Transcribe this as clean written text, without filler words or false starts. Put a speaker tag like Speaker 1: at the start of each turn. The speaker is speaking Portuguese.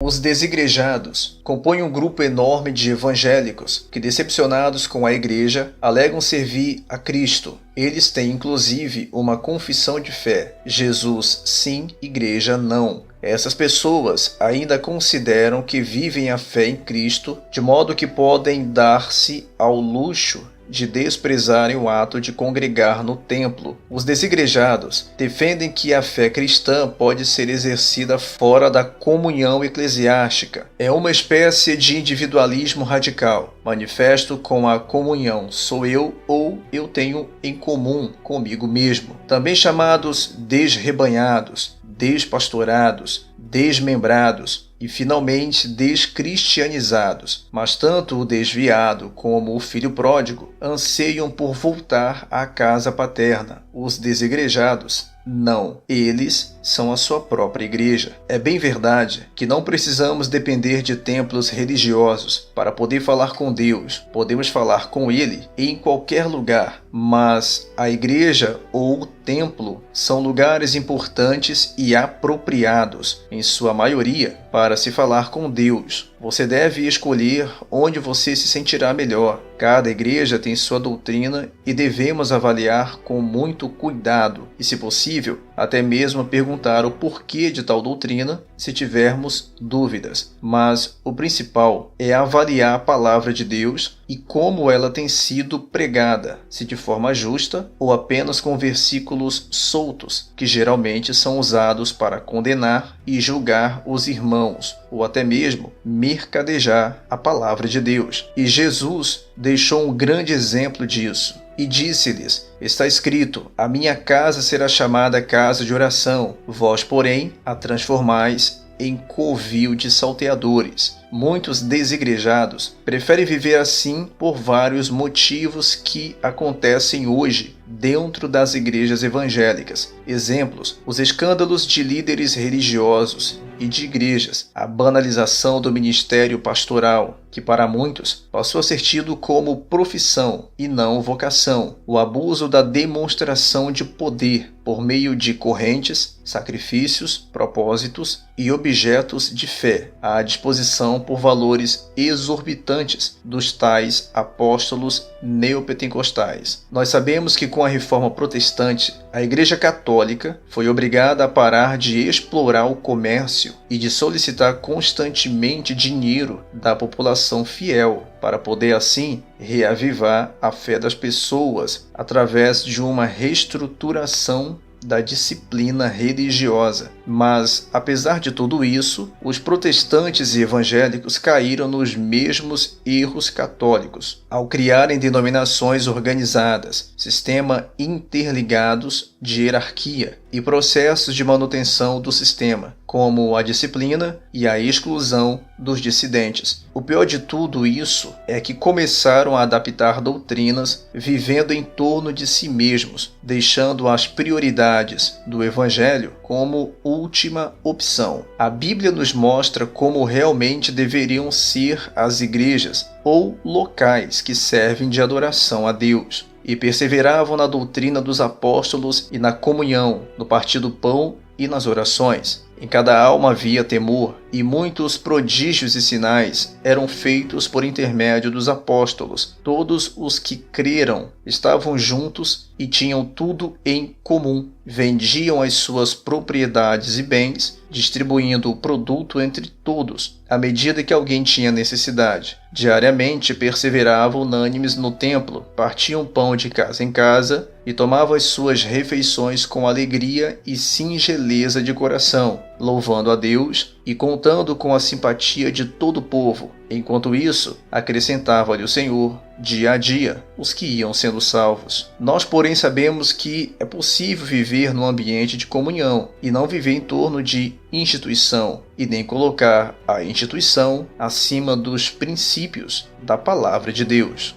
Speaker 1: Os desigrejados compõem um grupo enorme de evangélicos que, decepcionados com a Igreja, alegam servir a Cristo. Eles têm inclusive uma confissão de fé: Jesus sim, Igreja não. Essas pessoas ainda consideram que vivem a fé em Cristo, de modo que podem dar-se ao luxo de desprezarem o ato de congregar no templo. Os desigrejados defendem que a fé cristã pode ser exercida fora da comunhão eclesiástica. É uma espécie de individualismo radical, manifesto com a comunhão sou eu ou eu tenho em comum comigo mesmo. Também chamados desrebanhados, despastorados, desmembrados e finalmente descristianizados. Mas tanto o desviado como o filho pródigo anseiam por voltar à casa paterna. Os desigrejados não, eles são a sua própria igreja. É bem verdade que não precisamos depender de templos religiosos para poder falar com Deus. Podemos falar com Ele em qualquer lugar, mas a igreja ou o templo são lugares importantes e apropriados, em sua maioria, para se falar com Deus. Você deve escolher onde você se sentirá melhor. Cada igreja tem sua doutrina e devemos avaliar com muito cuidado e, se possível, até mesmo perguntar o porquê de tal doutrina se tivermos dúvidas. Mas o principal é avaliar a palavra de Deus e como ela tem sido pregada, se de forma justa ou apenas com versículos soltos, que geralmente são usados para condenar e julgar os irmãos, ou até mesmo mercadejar a palavra de Deus. E Jesus deixou um grande exemplo disso. E disse-lhes: está escrito, a minha casa será chamada casa de oração, vós, porém, a transformais em covil de salteadores. Muitos desigrejados preferem viver assim por vários motivos que acontecem hoje dentro das igrejas evangélicas. Exemplos: os escândalos de líderes religiosos e de igrejas, a banalização do ministério pastoral, que para muitos passou a ser tido como profissão e não vocação, o abuso da demonstração de poder por meio de correntes, sacrifícios, propósitos e objetos de fé à disposição por valores exorbitantes dos tais apóstolos neopentecostais. Nós sabemos que com a reforma protestante, a Igreja Católica foi obrigada a parar de explorar o comércio e de solicitar constantemente dinheiro da população fiel, para poder assim reavivar a fé das pessoas através de uma reestruturação da disciplina religiosa. Mas, apesar de tudo isso, os protestantes e evangélicos caíram nos mesmos erros católicos, ao criarem denominações organizadas, sistemas interligados de hierarquia e processos de manutenção do sistema, como a disciplina e a exclusão dos dissidentes. O pior de tudo isso é que começaram a adaptar doutrinas vivendo em torno de si mesmos, deixando as prioridades do Evangelho como última opção. A Bíblia nos mostra como realmente deveriam ser as igrejas ou locais que servem de adoração a Deus, e perseveravam na doutrina dos apóstolos e na comunhão, no partir do pão e nas orações. Em cada alma havia temor, e muitos prodígios e sinais eram feitos por intermédio dos apóstolos. Todos os que creram estavam juntos e tinham tudo em comum. Vendiam as suas propriedades e bens, distribuindo o produto entre todos, à medida que alguém tinha necessidade. Diariamente perseveravam unânimes no templo, partiam pão de casa em casa e tomavam as suas refeições com alegria e singeleza de coração, louvando a Deus e contando com a simpatia de todo o povo. Enquanto isso, acrescentava-lhe o Senhor, dia a dia, os que iam sendo salvos. Nós, porém, sabemos que é possível viver num ambiente de comunhão e não viver em torno de instituição, e nem colocar a instituição acima dos princípios da palavra de Deus.